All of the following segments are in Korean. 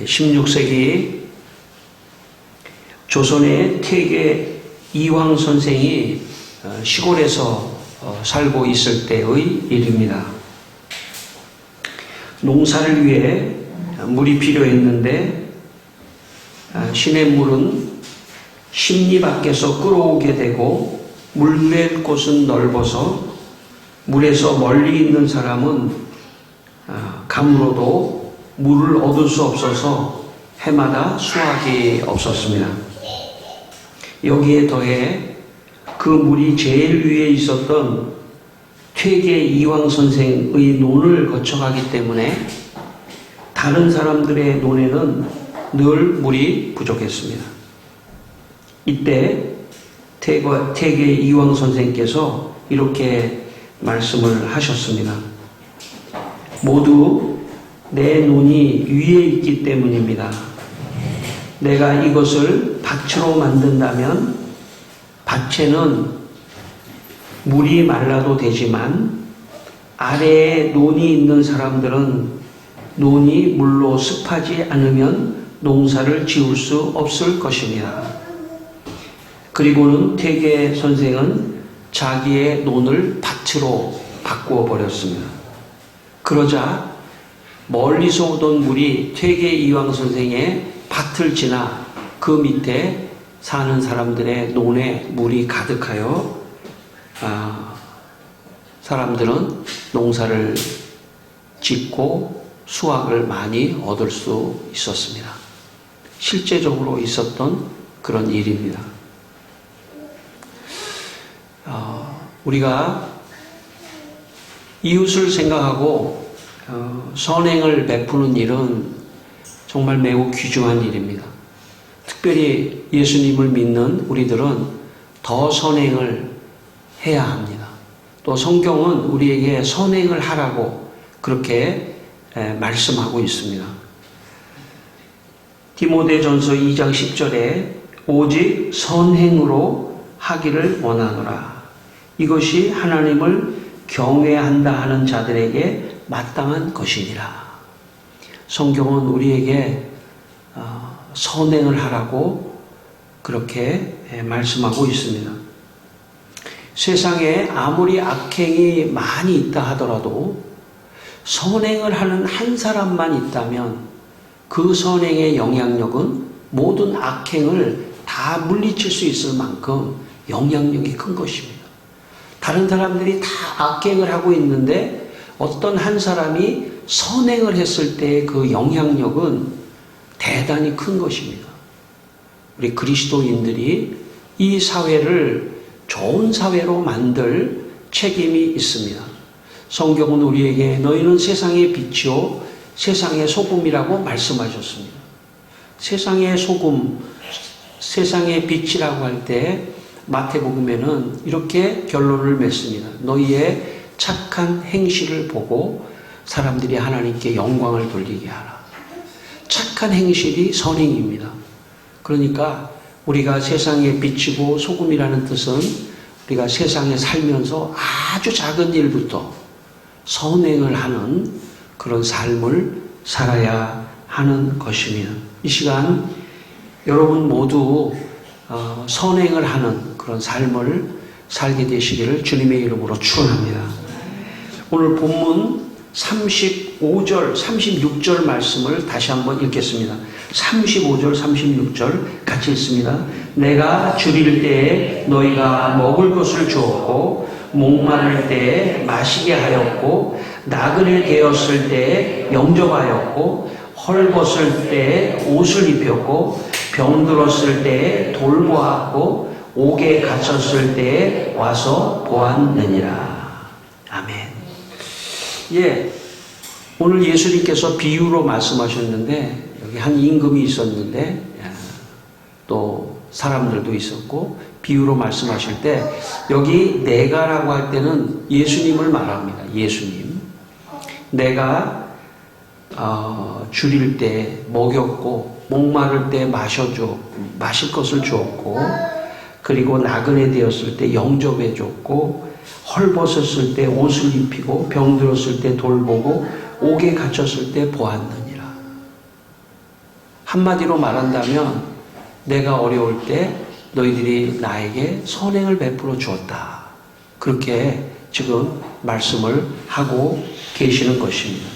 16세기 조선의 태계 이황 선생이 시골에서 살고 있을 때의 일입니다. 농사를 위해 물이 필요했는데 시냇물은 심리 밖에서 끌어오게 되고 물낼 곳은 넓어서 물에서 멀리 있는 사람은 감으로도 물을 얻을 수 없어서 해마다 수확이 없었습니다. 여기에 더해 그 물이 제일 위에 있었던 퇴계 이황 선생의 논을 거쳐가기 때문에 다른 사람들의 논에는 늘 물이 부족했습니다. 이때 퇴계 이황 선생께서 이렇게 말씀을 하셨습니다. 모두 내 논이 위에 있기 때문입니다. 내가 이것을 밭으로 만든다면 밭에는 물이 말라도 되지만 아래에 논이 있는 사람들은 논이 물로 습하지 않으면 농사를 지을 수 없을 것입니다. 그리고는 퇴계 선생은 자기의 논을 밭으로 바꾸어 버렸습니다. 그러자 멀리서 오던 물이 퇴계 이황 선생의 밭을 지나 그 밑에 사는 사람들의 논에 물이 가득하여 사람들은 농사를 짓고 수확을 많이 얻을 수 있었습니다. 실제적으로 있었던 그런 일입니다. 우리가 이웃을 생각하고 선행을 베푸는 일은 정말 매우 귀중한 일입니다. 특별히 예수님을 믿는 우리들은 더 선행을 해야 합니다. 또 성경은 우리에게 선행을 하라고 그렇게 말씀하고 있습니다. 디모데전서 2장 10절에 오직 선행으로 하기를 원하노라. 이것이 하나님을 경외한다 하는 자들에게 마땅한 것이니라. 성경은 우리에게 선행을 하라고 그렇게 말씀하고 있습니다. 세상에 아무리 악행이 많이 있다 하더라도 선행을 하는 한 사람만 있다면 그 선행의 영향력은 모든 악행을 다 물리칠 수 있을 만큼 영향력이 큰 것입니다. 다른 사람들이 다 악행을 하고 있는데 어떤 한 사람이 선행을 했을 때 그 영향력은 대단히 큰 것입니다. 우리 그리스도인들이 이 사회를 좋은 사회로 만들 책임이 있습니다. 성경은 우리에게 너희는 세상의 빛이요 세상의 소금이라고 말씀하셨습니다. 세상의 소금, 세상의 빛이라고 할 때 마태복음에는 이렇게 결론을 맺습니다. 너희의 착한 행실을 보고 사람들이 하나님께 영광을 돌리게 하라. 착한 행실이 선행입니다. 그러니까 우리가 세상의 빛이고 소금이라는 뜻은 우리가 세상에 살면서 아주 작은 일부터 선행을 하는 그런 삶을 살아야 하는 것입니다. 이 시간 여러분 모두 선행을 하는 그런 삶을 살게 되시기를 주님의 이름으로 축원합니다. 오늘 본문 35절, 36절 말씀을 다시 한번 읽겠습니다. 35절, 36절 같이 읽습니다. 내가 줄일 때에 너희가 먹을 것을 주었고 목마를 때에 마시게 하였고 나그네 되었을 때에 영접하였고 헐벗을 때에 옷을 입혔고 병들었을 때에 돌보았고 옥에 갇혔을 때에 와서 보았느니라. 아멘. 예, 오늘 예수님께서 비유로 말씀하셨는데 여기 한 임금이 있었는데 또 사람들도 있었고 비유로 말씀하실 때 여기 내가라고 할 때는 예수님을 말합니다. 예수님. 내가 줄일 때 먹였고 목마를 때 마실 것을 주었고 그리고 나그네 되었을 때 영접해 줬고 헐벗었을 때 옷을 입히고 병들었을 때 돌보고 옥에 갇혔을 때 보았느니라. 한마디로 말한다면 내가 어려울 때 너희들이 나에게 선행을 베풀어 주었다. 그렇게 지금 말씀을 하고 계시는 것입니다.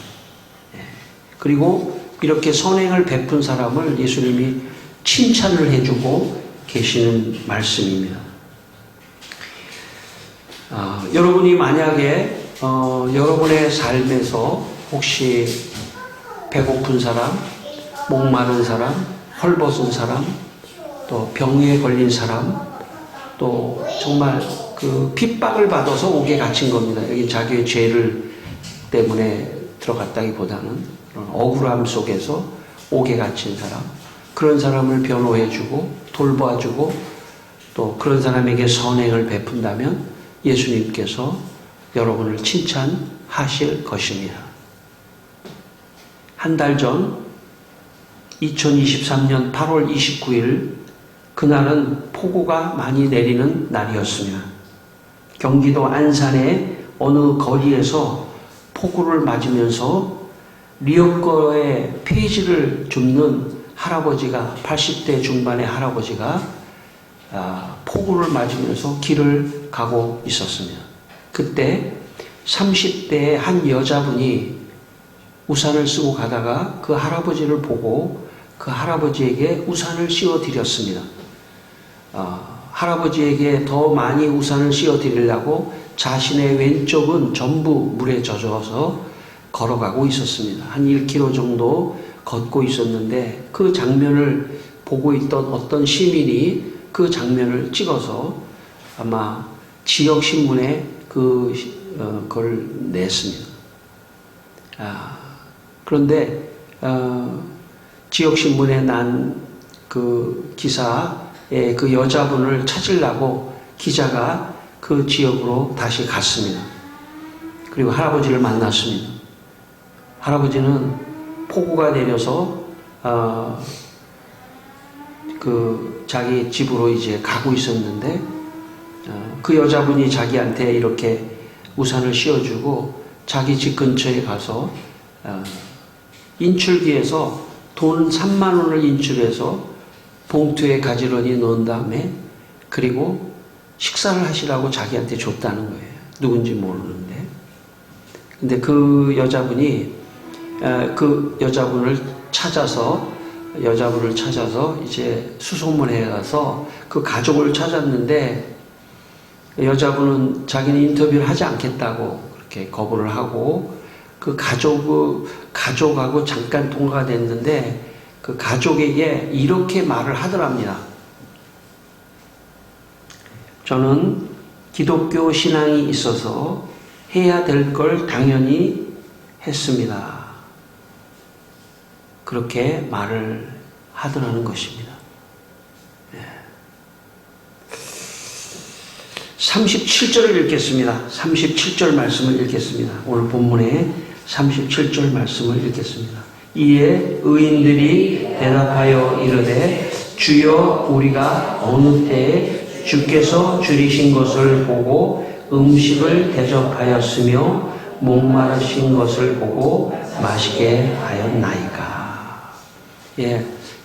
그리고 이렇게 선행을 베푼 사람을 예수님이 칭찬을 해주고 계시는 말씀입니다. 여러분이 만약에 여러분의 삶에서 혹시 배고픈 사람, 목마른 사람, 헐벗은 사람, 또 병에 걸린 사람, 또 정말 그 핍박을 받아서 옥에 갇힌 겁니다. 여기 자기의 죄를 때문에 들어갔다기보다는 억울함 속에서 옥에 갇힌 사람, 그런 사람을 변호해주고 돌봐주고 또 그런 사람에게 선행을 베푼다면 예수님께서 여러분을 칭찬하실 것입니다. 한 달 전 2023년 8월 29일 그날은 폭우가 많이 내리는 날이었습니다. 경기도 안산의 어느 거리에서 폭우를 맞으면서 리어커의 폐지를 줍는 할아버지가 80대 중반의 할아버지가 폭우를 맞으면서 길을 가고 있었습니다. 그때 30대의 한 여자분이 우산을 쓰고 가다가 그 할아버지를 보고 그 할아버지에게 우산을 씌워드렸습니다. 할아버지에게 더 많이 우산을 씌워드리려고 자신의 왼쪽은 전부 물에 젖어서 걸어가고 있었습니다. 한 1km 정도 걷고 있었는데 그 장면을 보고 있던 어떤 시민이 그 장면을 찍어서 아마 지역신문에 그걸 냈습니다. 그런데 지역신문에 난 그 기사에 그 여자분을 찾으려고 기자가 그 지역으로 다시 갔습니다. 그리고 할아버지를 만났습니다. 할아버지는 폭우가 내려서 그 자기 집으로 이제 가고 있었는데 그 여자분이 자기한테 이렇게 우산을 씌워주고 자기 집 근처에 가서 인출기에서 돈 3만 원을 인출해서 봉투에 가지런히 넣은 다음에 그리고 식사를 하시라고 자기한테 줬다는 거예요. 누군지 모르는데. 근데 그 여자분이 그 여자분을 찾아서 이제 수소문에 가서 그 가족을 찾았는데 여자분은 자기는 인터뷰를 하지 않겠다고 그렇게 거부를 하고 그 가족하고 잠깐 통화가 됐는데 그 가족에게 이렇게 말을 하더랍니다. 저는 기독교 신앙이 있어서 해야 될 걸 당연히 했습니다. 그렇게 말을 하더라는 것입니다. 37절을 읽겠습니다. 37절 말씀을 읽겠습니다. 오늘 본문에 37절 말씀을 읽겠습니다. 이에 의인들이 대답하여 이르되 주여 우리가 어느 때에 주께서 줄이신 것을 보고 음식을 대접하였으며 목마르신 것을 보고 마시게 하였나이까.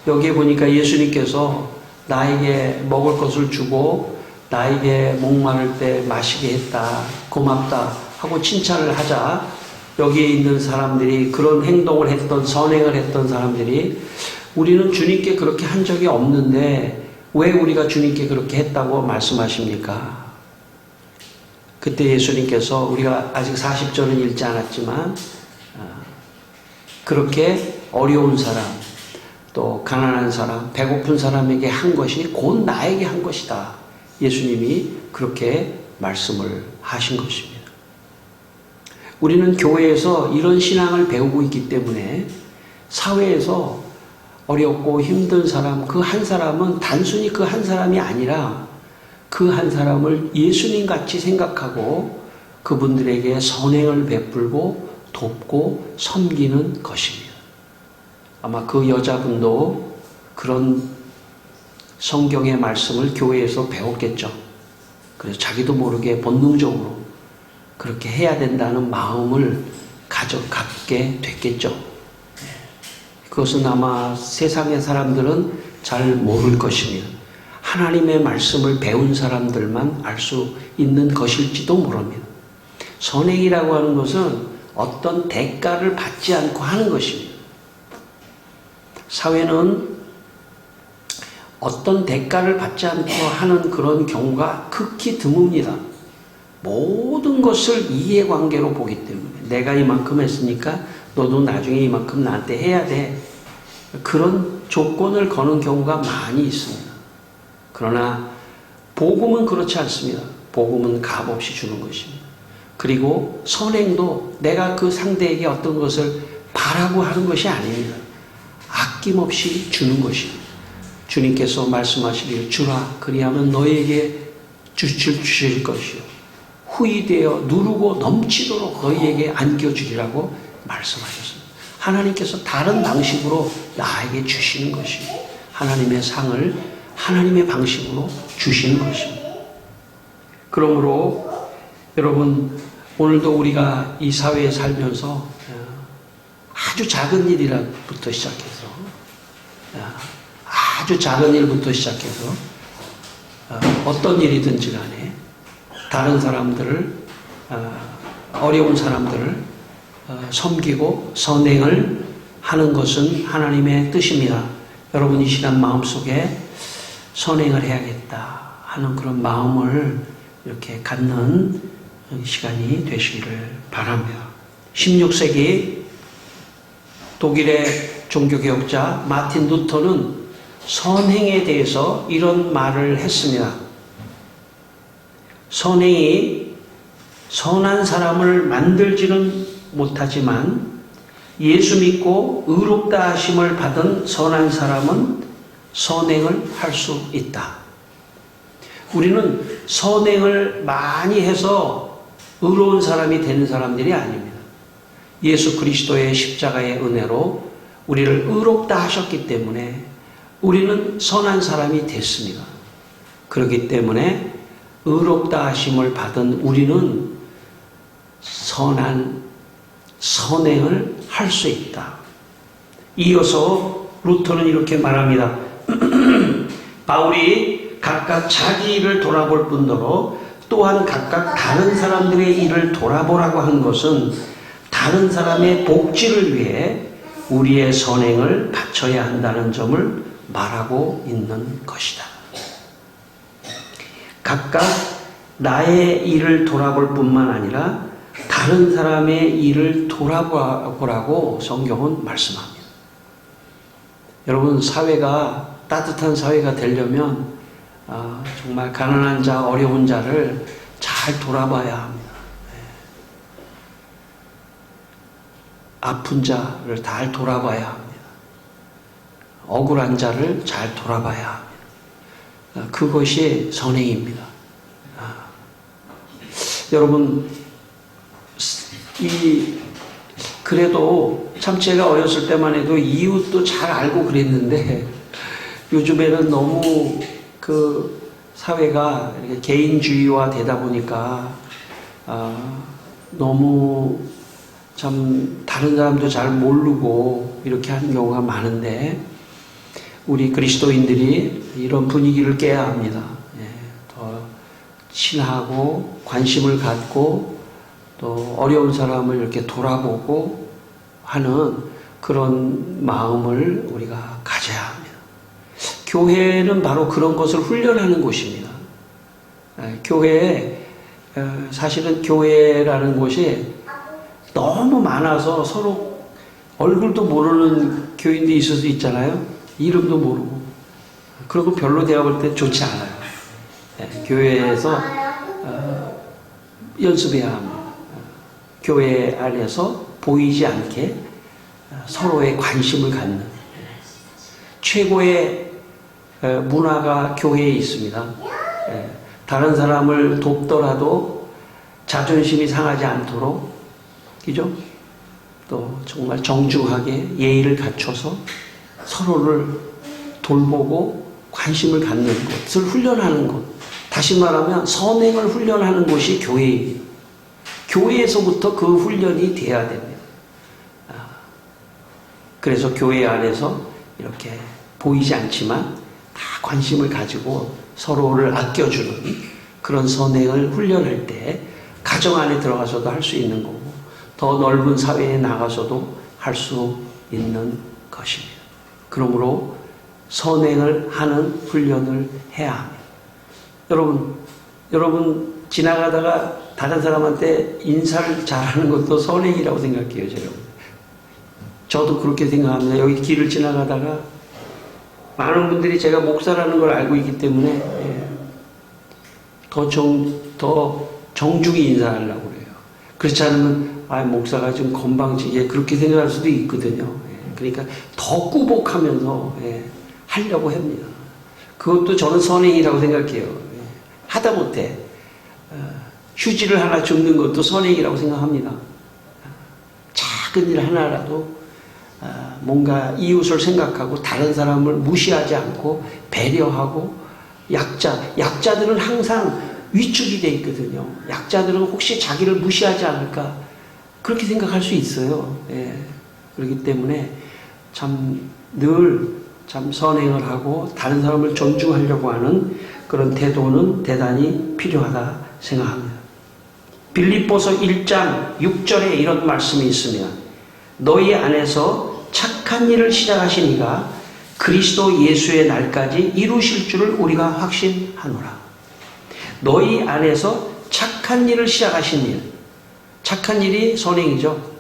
여기에 보니까 예수님께서 나에게 먹을 것을 주고 나에게 목마를 때 마시게 했다, 고맙다 하고 칭찬을 하자 여기에 있는 사람들이 그런 행동을 했던 선행을 했던 사람들이 우리는 주님께 그렇게 한 적이 없는데 왜 우리가 주님께 그렇게 했다고 말씀하십니까? 그때 예수님께서 우리가 아직 40절은 읽지 않았지만 그렇게 어려운 사람 또 가난한 사람 배고픈 사람에게 한 것이 곧 나에게 한 것이다. 예수님이 그렇게 말씀을 하신 것입니다. 우리는 교회에서 이런 신앙을 배우고 있기 때문에 사회에서 어렵고 힘든 사람 그 한 사람은 단순히 그 한 사람이 아니라 그 한 사람을 예수님 같이 생각하고 그분들에게 선행을 베풀고 돕고 섬기는 것입니다. 아마 그 여자분도 그런 성경의 말씀을 교회에서 배웠겠죠. 그래서 자기도 모르게 본능적으로 그렇게 해야 된다는 마음을 갖게 됐겠죠. 그것은 아마 세상의 사람들은 잘 모를 것입니다. 하나님의 말씀을 배운 사람들만 알 수 있는 것일지도 모릅니다. 선행이라고 하는 것은 어떤 대가를 받지 않고 하는 것입니다. 사회는 어떤 대가를 받지 않고 하는 그런 경우가 극히 드뭅니다. 모든 것을 이해관계로 보기 때문에 내가 이만큼 했으니까 너도 나중에 이만큼 나한테 해야 돼. 그런 조건을 거는 경우가 많이 있습니다. 그러나 복음은 그렇지 않습니다. 복음은 값없이 주는 것입니다. 그리고 선행도 내가 그 상대에게 어떤 것을 바라고 하는 것이 아닙니다. 아낌없이 주는 것입니다. 주님께서 말씀하시길 주라 그리하면 너에게 주실 것이요 후히 되어 누르고 넘치도록 너희에게 안겨주리라고 말씀하셨습니다. 하나님께서 다른 방식으로 나에게 주시는 것입니다. 하나님의 상을 하나님의 방식으로 주시는 것입니다. 그러므로 여러분 오늘도 우리가 이 사회에 살면서 아주 작은 일부터 시작해서 아주 작은 일부터 시작해서 어떤 일이든지 간에 다른 사람들을 어려운 사람들을 섬기고 선행을 하는 것은 하나님의 뜻입니다. 여러분 이 시간 마음속에 선행을 해야겠다 하는 그런 마음을 이렇게 갖는 시간이 되시기를 바랍니다. 16세기 독일의 종교개혁자 마틴 루터는 선행에 대해서 이런 말을 했습니다. 선행이 선한 사람을 만들지는 못하지만 예수 믿고 의롭다 하심을 받은 선한 사람은 선행을 할 수 있다. 우리는 선행을 많이 해서 의로운 사람이 되는 사람들이 아닙니다. 예수 그리스도의 십자가의 은혜로 우리를 의롭다 하셨기 때문에 우리는 선한 사람이 됐습니다. 그렇기 때문에 의롭다 하심을 받은 우리는 선행을 할 수 있다. 이어서 루터는 이렇게 말합니다. 바울이 각각 자기 일을 돌아볼 뿐더러 또한 각각 다른 사람들의 일을 돌아보라고 한 것은 다른 사람의 복지를 위해 우리의 선행을 바쳐야 한다는 점을 말하고 있는 것이다. 각각 나의 일을 돌아볼 뿐만 아니라 다른 사람의 일을 돌아보라고 성경은 말씀합니다. 여러분 사회가 따뜻한 사회가 되려면 정말 가난한 자, 어려운 자를 잘 돌아봐야 합니다. 아픈 자를 잘 돌아봐야 합니다. 억울한 자를 잘 돌아봐야 합니다. 그것이 선행입니다. 여러분 그래도 참 제가 어렸을 때만 해도 이웃도 잘 알고 그랬는데 요즘에는 너무 그 사회가 개인주의화 되다 보니까 너무 참 다른 사람도 잘 모르고 이렇게 하는 경우가 많은데 우리 그리스도인들이 이런 분위기를 깨야 합니다. 더 친하고 관심을 갖고 또 어려운 사람을 이렇게 돌아보고 하는 그런 마음을 우리가 가져야 합니다. 교회는 바로 그런 것을 훈련하는 곳입니다. 사실은 교회라는 곳이 너무 많아서 서로 얼굴도 모르는 교인들이 있을 수 있잖아요. 이름도 모르고. 그리고 별로 대화 볼 때 좋지 않아요. 교회에서 연습해야 합니다. 교회 안에서 보이지 않게 서로의 관심을 갖는 최고의 문화가 교회에 있습니다. 다른 사람을 돕더라도 자존심이 상하지 않도록, 그죠? 또 정말 정중하게 예의를 갖춰서 서로를 돌보고 관심을 갖는 것을 훈련하는 것. 다시 말하면 선행을 훈련하는 곳이 교회입니다. 교회에서부터 그 훈련이 돼야 됩니다. 그래서 교회 안에서 이렇게 보이지 않지만 다 관심을 가지고 서로를 아껴주는 그런 선행을 훈련할 때 가정 안에 들어가서도 할 수 있는 거고 더 넓은 사회에 나가서도 할 수 있는 것입니다. 그러므로 선행을 하는 훈련을 해야 합니다. 여러분 지나가다가 다른 사람한테 인사를 잘하는 것도 선행이라고 생각해요. 여러분. 저도 그렇게 생각합니다. 여기 길을 지나가다가 많은 분들이 제가 목사라는 걸 알고 있기 때문에 더 정중히 인사하려고 그래요. 그렇지 않으면 목사가 좀 건방지게 그렇게 생각할 수도 있거든요. 그러니까 더 꾸벅하면서 하려고 합니다. 그것도 저는 선행이라고 생각해요. 하다못해 휴지를 하나 줍는 것도 선행이라고 생각합니다. 작은 일 하나라도 뭔가 이웃을 생각하고 다른 사람을 무시하지 않고 배려하고 약자들은 항상 위축이 돼 있거든요. 약자들은 혹시 자기를 무시하지 않을까 그렇게 생각할 수 있어요. 그렇기 때문에 늘 선행을 하고 다른 사람을 존중하려고 하는 그런 태도는 대단히 필요하다 생각합니다. 빌립보서 1장 6절에 이런 말씀이 있으면 너희 안에서 착한 일을 시작하신 이가 그리스도 예수의 날까지 이루실 줄을 우리가 확신하노라. 너희 안에서 착한 일을 시작하신 일, 착한 일이 선행이죠.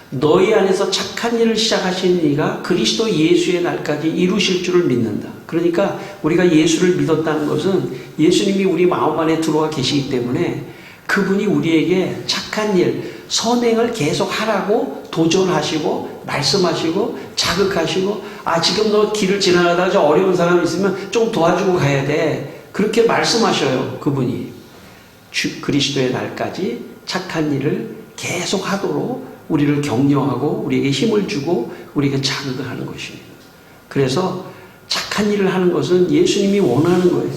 너희 안에서 착한 일을 시작하신 이가 그리스도 예수의 날까지 이루실 줄을 믿는다. 그러니까 우리가 예수를 믿었다는 것은 예수님이 우리 마음 안에 들어와 계시기 때문에 그분이 우리에게 착한 일, 선행을 계속 하라고 도전하시고 말씀하시고 자극하시고 지금 너 길을 지나가다가 저 어려운 사람이 있으면 좀 도와주고 가야 돼. 그렇게 말씀하셔요. 그분이. 그리스도의 날까지 착한 일을 계속 하도록 우리를 격려하고 우리에게 힘을 주고 우리에게 자극을 하는 것입니다. 그래서 착한 일을 하는 것은 예수님이 원하는 거예요.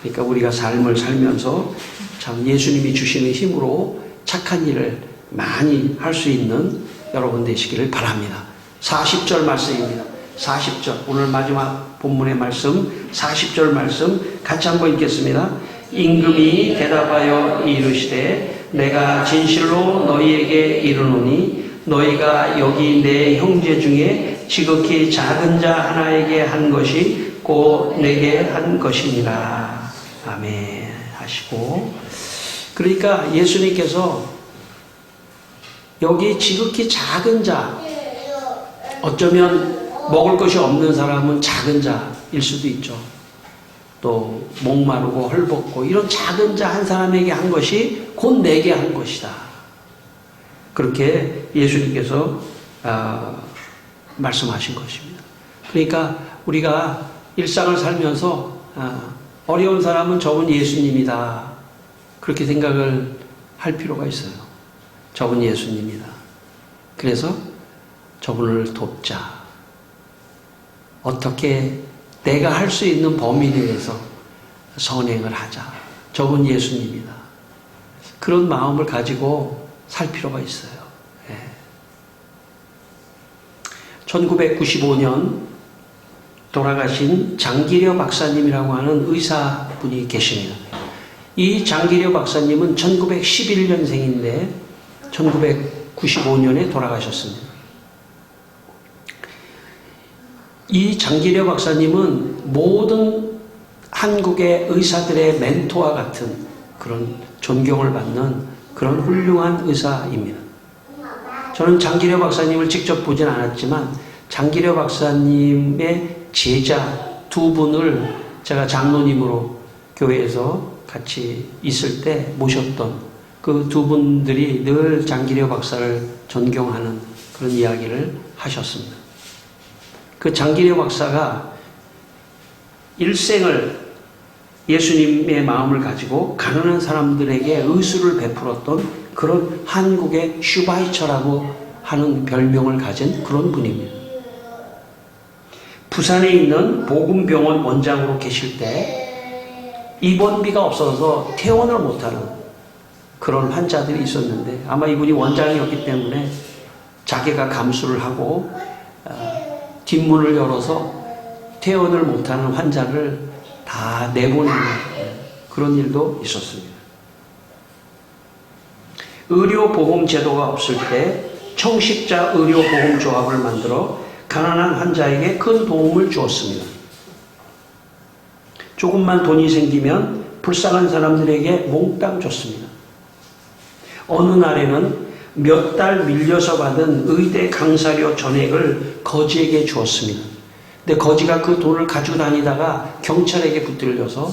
그러니까 우리가 삶을 살면서 참 예수님이 주시는 힘으로 착한 일을 많이 할 수 있는 여러분 되시기를 바랍니다. 40절 말씀입니다. 40절 오늘 마지막 본문의 말씀 40절 말씀 같이 한번 읽겠습니다. 임금이 대답하여 이르시되 내가 진실로 너희에게 이르노니 너희가 여기 내 형제 중에 지극히 작은 자 하나에게 한 것이 곧 내게 한 것이니라. 아멘 하시고 그러니까 예수님께서 여기 지극히 작은 자 어쩌면 먹을 것이 없는 사람은 작은 자일 수도 있죠. 또 목마르고 헐벗고 이런 작은 자 한 사람에게 한 것이 곧 내게 한 것이다. 그렇게 예수님께서 말씀하신 것입니다. 그러니까 우리가 일상을 살면서 어려운 사람은 저분 예수님이다. 그렇게 생각을 할 필요가 있어요. 저분 예수님이다. 그래서 저분을 돕자. 어떻게 내가 할 수 있는 범위 내에서 선행을 하자. 저분 예수님이다. 그런 마음을 가지고 살 필요가 있어요. 1995년 돌아가신 장기려 박사님이라고 하는 의사분이 계십니다. 이 장기려 박사님은 1911년생인데 1995년에 돌아가셨습니다. 이 장기려 박사님은 모든 한국의 의사들의 멘토와 같은 그런 존경을 받는 그런 훌륭한 의사입니다. 저는 장기려 박사님을 직접 보진 않았지만 장기려 박사님의 제자 두 분을 제가 장로님으로 교회에서 같이 있을 때 모셨던 그 두 분들이 늘 장기려 박사를 존경하는 그런 이야기를 하셨습니다. 그 장기려 박사가 일생을 예수님의 마음을 가지고 가난한 사람들에게 의술을 베풀었던 그런 한국의 슈바이처라고 하는 별명을 가진 그런 분입니다. 부산에 있는 복음병원 원장으로 계실 때 입원비가 없어서 퇴원을 못하는 그런 환자들이 있었는데 아마 이분이 원장이었기 때문에 자기가 감수를 하고 뒷문을 열어서 퇴원을 못하는 환자를 다 내보내는 그런 일도 있었습니다. 의료보험 제도가 없을 때 청식자 의료보험조합을 만들어 가난한 환자에게 큰 도움을 주었습니다. 조금만 돈이 생기면 불쌍한 사람들에게 몽땅 줬습니다. 어느 날에는 몇 달 밀려서 받은 의대 강사료 전액을 거지에게 주었습니다. 근데 거지가 그 돈을 가지고 다니다가 경찰에게 붙들려서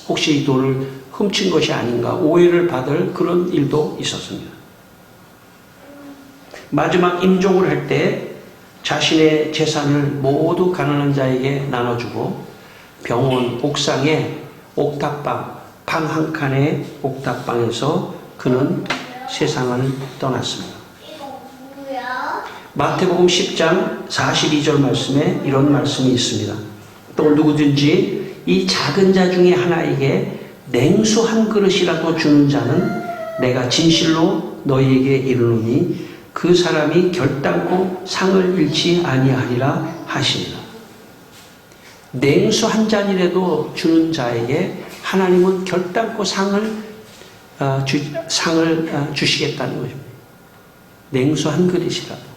혹시 이 돈을 훔친 것이 아닌가 오해를 받을 그런 일도 있었습니다. 마지막 임종을 할 때 자신의 재산을 모두 가난한 자에게 나눠주고 병원 옥상에 옥탑방, 방 한 칸의 옥탑방에서 그는 세상을 떠났습니다. 마태복음 10장 42절 말씀에 이런 말씀이 있습니다. 또 누구든지 이 작은 자 중에 하나에게 냉수 한 그릇이라도 주는 자는 내가 진실로 너희에게 이르노니 그 사람이 결단코 상을 잃지 아니하리라 하시니라. 냉수 한 잔이라도 주는 자에게 하나님은 결단코 상을 주시겠다는 것입니다. 냉수 한 그릇이라도.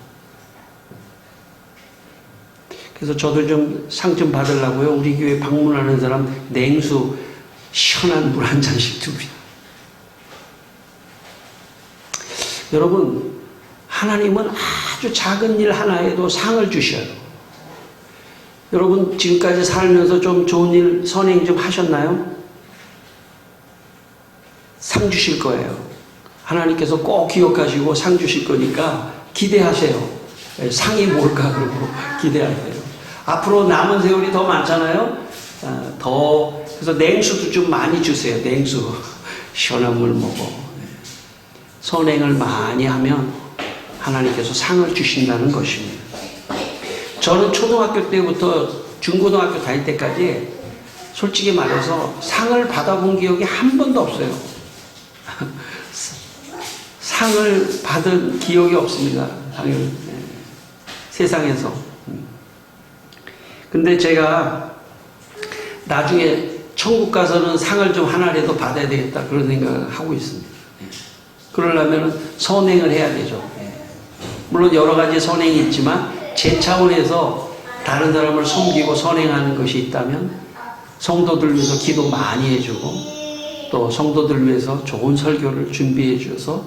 그래서 저도 좀 상 좀 받으려고요. 우리 교회 방문하는 사람 냉수 시원한 물 한 잔씩 줍니다. 여러분, 하나님은 아주 작은 일 하나에도 상을 주셔요. 여러분, 지금까지 살면서 좀 좋은 일, 선행 좀 하셨나요? 상 주실 거예요. 하나님께서 꼭 기억하시고 상 주실 거니까 기대하세요. 상이 뭘까 그러고 기대하세요. 앞으로 남은 세월이 더 많잖아요. 그래서 냉수도 좀 많이 주세요. 냉수 시원한 물 먹어. 선행을 많이 하면 하나님께서 상을 주신다는 것입니다. 저는 초등학교 때부터 중고등학교 다닐 때까지 솔직히 말해서 상을 받아본 기억이 한 번도 없어요. 상을 받은 기억이 없습니다. 상을 세상에서. 근데 제가 나중에 천국 가서는 상을 좀 하나라도 받아야 되겠다 그런 생각을 하고 있습니다. 그러려면 선행을 해야 되죠. 물론 여러 가지 선행이 있지만 제 차원에서 다른 사람을 섬기고 선행하는 것이 있다면 성도들 위해서 기도 많이 해주고 또 성도들 위해서 좋은 설교를 준비해 주셔서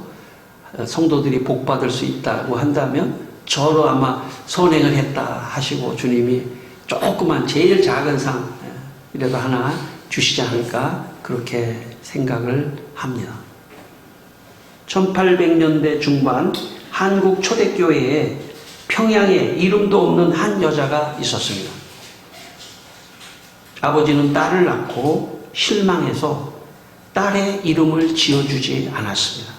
성도들이 복받을 수 있다고 한다면 저로 아마 선행을 했다 하시고 주님이 조그만 제일 작은 상이라도 하나 주시지 않을까 그렇게 생각을 합니다. 1800년대 중반 한국 초대교회에 평양에 이름도 없는 한 여자가 있었습니다. 아버지는 딸을 낳고 실망해서 딸의 이름을 지어주지 않았습니다.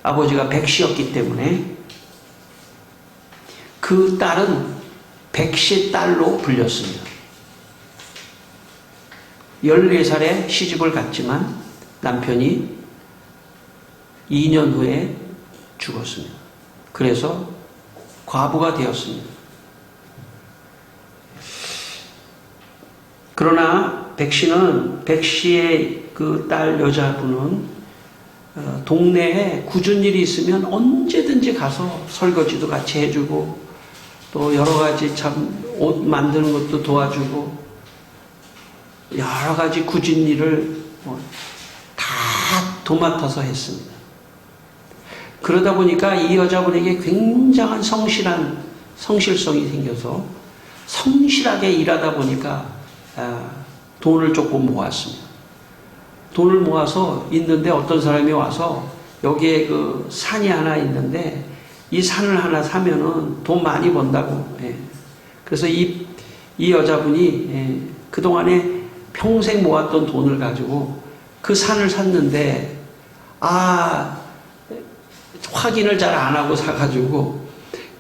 아버지가 백시였기 때문에 그 딸은 백시 딸로 불렸습니다. 14살에 시집을 갔지만 남편이 2년 후에 죽었습니다. 그래서 과부가 되었습니다. 그러나 백시의 그 딸 여자분은 동네에 굳은 일이 있으면 언제든지 가서 설거지도 같이 해주고 또 여러 가지 참 옷 만드는 것도 도와주고 여러 가지 굳은 일을 다 도맡아서 했습니다. 그러다 보니까 이 여자분에게 굉장한 성실성이 생겨서 성실하게 일하다 보니까 돈을 조금 모았습니다. 돈을 모아서 있는데 어떤 사람이 와서 여기에 그 산이 하나 있는데 이 산을 하나 사면은 돈 많이 번다고. 그래서 이 여자분이 그동안에 평생 모았던 돈을 가지고 그 산을 샀는데 확인을 잘 안 하고 사가지고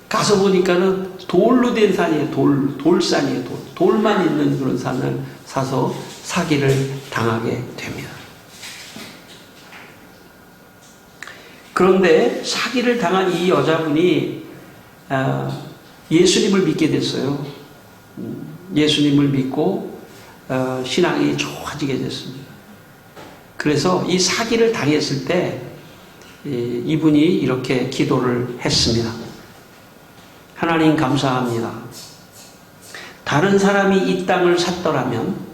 가서 보니까는 돌로 된 산이에요. 돌산이에요. 돌만 있는 그런 산을 사서 사기를 당하게 됩니다. 그런데 사기를 당한 이 여자분이 예수님을 믿게 됐어요. 예수님을 믿고 신앙이 좋아지게 됐습니다. 그래서 이 사기를 당했을 때 이분이 이렇게 기도를 했습니다. 하나님 감사합니다. 다른 사람이 이 땅을 샀더라면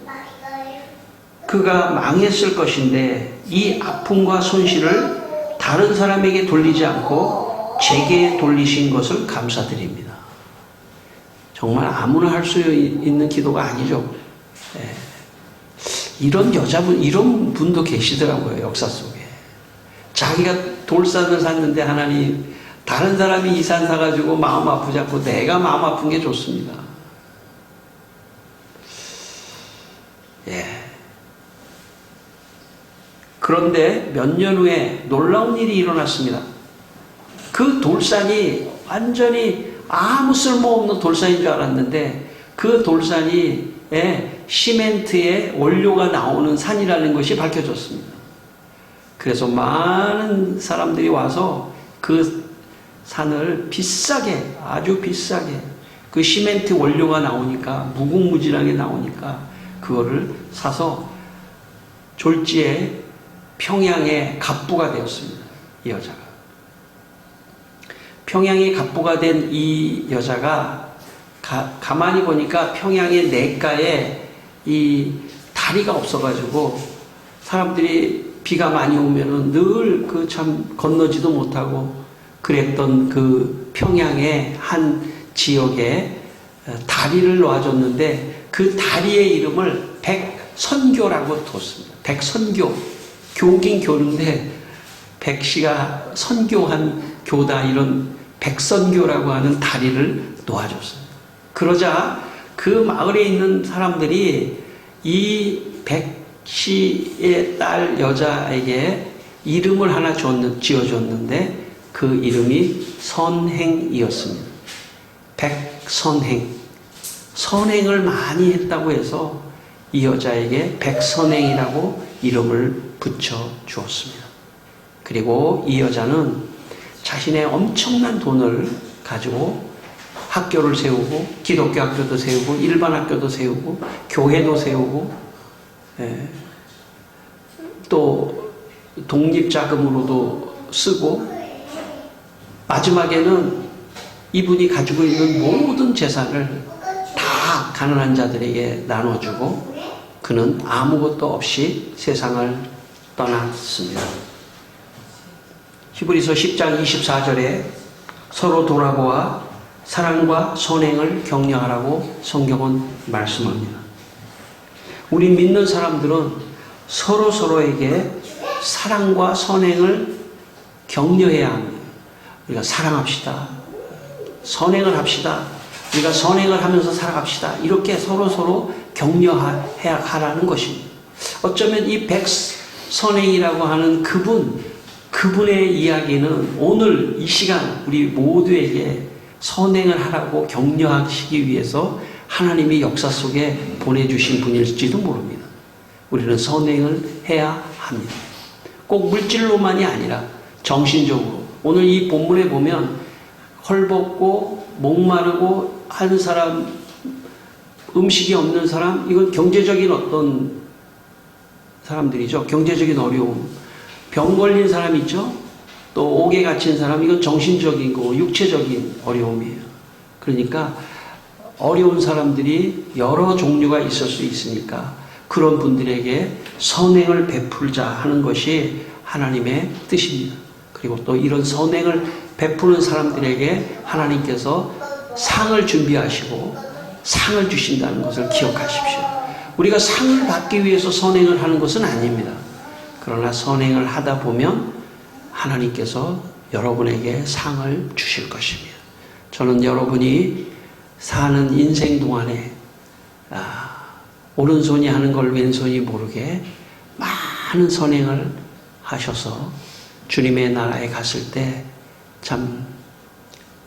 그가 망했을 것인데 이 아픔과 손실을 다른 사람에게 돌리지 않고 제게 돌리신 것을 감사드립니다. 정말 아무나 할 수 있는 기도가 아니죠. 이런 여자분, 이런 분도 계시더라고요, 역사 속에. 자기가 돌산을 샀는데 하나님, 다른 사람이 이 산 사가지고 마음 아프지 않고 내가 마음 아픈 게 좋습니다. 그런데 몇 년 후에 놀라운 일이 일어났습니다. 그 돌산이 완전히 아무 쓸모없는 돌산인 줄 알았는데 그 돌산이 시멘트의 원료가 나오는 산이라는 것이 밝혀졌습니다. 그래서 많은 사람들이 와서 그 산을 비싸게, 아주 비싸게, 그 시멘트 원료가 나오니까, 무궁무진하게 나오니까 그거를 사서 졸지에 평양의 갑부가 되었습니다. 이 여자가. 평양의 갑부가 된 이 여자가 가만히 보니까 평양의 냇가에 이 다리가 없어가지고 사람들이 비가 많이 오면은 늘 그 참 건너지도 못하고 그랬던 그 평양의 한 지역에 다리를 놔줬는데 그 다리의 이름을 백선교라고 뒀습니다. 백선교. 교긴 교인데 백씨가 선교한 교다, 이런 백선교라고 하는 다리를 놓아줬어요. 그러자 그 마을에 있는 사람들이 이 백씨의 딸 여자에게 이름을 하나 지어줬는데 그 이름이 선행이었습니다. 백선행. 선행을 많이 했다고 해서 이 여자에게 백선행이라고 이름을 붙여 주었습니다. 그리고 이 여자는 자신의 엄청난 돈을 가지고 학교를 세우고, 기독교 학교도 세우고, 일반 학교도 세우고, 교회도 세우고, 또 독립자금으로도 쓰고, 마지막에는 이분이 가지고 있는 모든 재산을 다 가난한 자들에게 나눠주고, 그는 아무것도 없이 세상을 떠났습니다. 히브리서 10장 24절에 서로 돌아보아 사랑과 선행을 격려하라고 성경은 말씀합니다. 우리 믿는 사람들은 서로에게 사랑과 선행을 격려해야 합니다. 우리가 사랑합시다. 선행을 합시다. 우리가 선행을 하면서 살아갑시다. 이렇게 서로 격려하라는 것입니다. 어쩌면 이 백선행이라고 하는 그분의 이야기는 오늘 이 시간 우리 모두에게 선행을 하라고 격려하시기 위해서 하나님이 역사 속에 보내주신 분일지도 모릅니다. 우리는 선행을 해야 합니다. 꼭 물질로만이 아니라 정신적으로. 오늘 이 본문에 보면 헐벗고 목마르고 한 사람, 음식이 없는 사람, 이건 경제적인 어떤 사람들이죠. 경제적인 어려움. 병 걸린 사람 있죠. 또 옥에 갇힌 사람, 이건 정신적인 거, 육체적인 어려움이에요. 그러니까 어려운 사람들이 여러 종류가 있을 수 있으니까 그런 분들에게 선행을 베풀자 하는 것이 하나님의 뜻입니다. 그리고 또 이런 선행을 베푸는 사람들에게 하나님께서 상을 준비하시고 상을 주신다는 것을 기억하십시오. 우리가 상을 받기 위해서 선행을 하는 것은 아닙니다. 그러나 선행을 하다 보면 하나님께서 여러분에게 상을 주실 것입니다. 저는 여러분이 사는 인생 동안에 오른손이 하는 걸 왼손이 모르게 많은 선행을 하셔서 주님의 나라에 갔을 때 참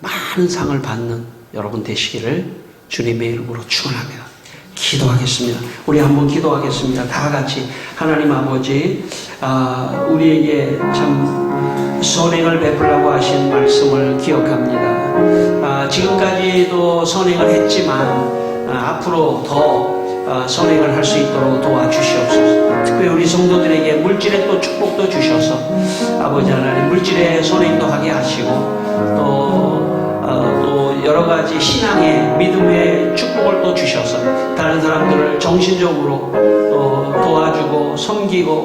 많은 상을 받는 여러분 되시기를 주님의 이름으로 축원합니다. 기도하겠습니다. 우리 한번 기도하겠습니다. 다 같이. 하나님 아버지, 우리에게 참 선행을 베풀라고 하신 말씀을 기억합니다. 지금까지도 선행을 했지만 앞으로 더 선행을 할 수 있도록 도와주시옵소서. 특별히 우리 성도들에게 물질의 또 축복도 주셔서 아버지 하나님 물질의 선행도 하게 하시고 또 여러 가지 신앙의 믿음의 축복을 또 주셔서 다른 사람들을 정신적으로 또 도와주고 섬기고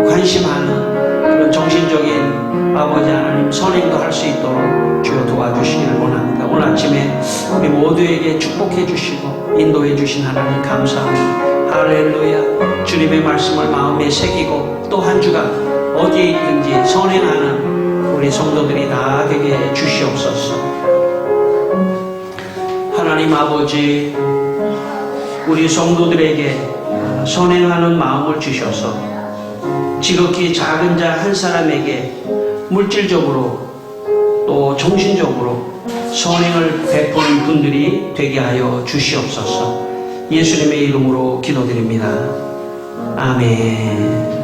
관심하는 그런 정신적인 아버지 하나님 선행도 할 수 있도록 주여 도와주시기를 원합니다. 오늘 아침에 우리 모두에게 축복해 주시고 인도해 주신 하나님 감사합니다. 할렐루야. 주님의 말씀을 마음에 새기고 또 한 주간 어디에 있든지 선행하는 우리 성도들이 다 되게 주시옵소서. 하나님 아버지, 우리 성도들에게 선행하는 마음을 주셔서 지극히 작은 자 한 사람에게 물질적으로 또 정신적으로 선행을 베푸는 분들이 되게 하여 주시옵소서. 예수님의 이름으로 기도드립니다. 아멘.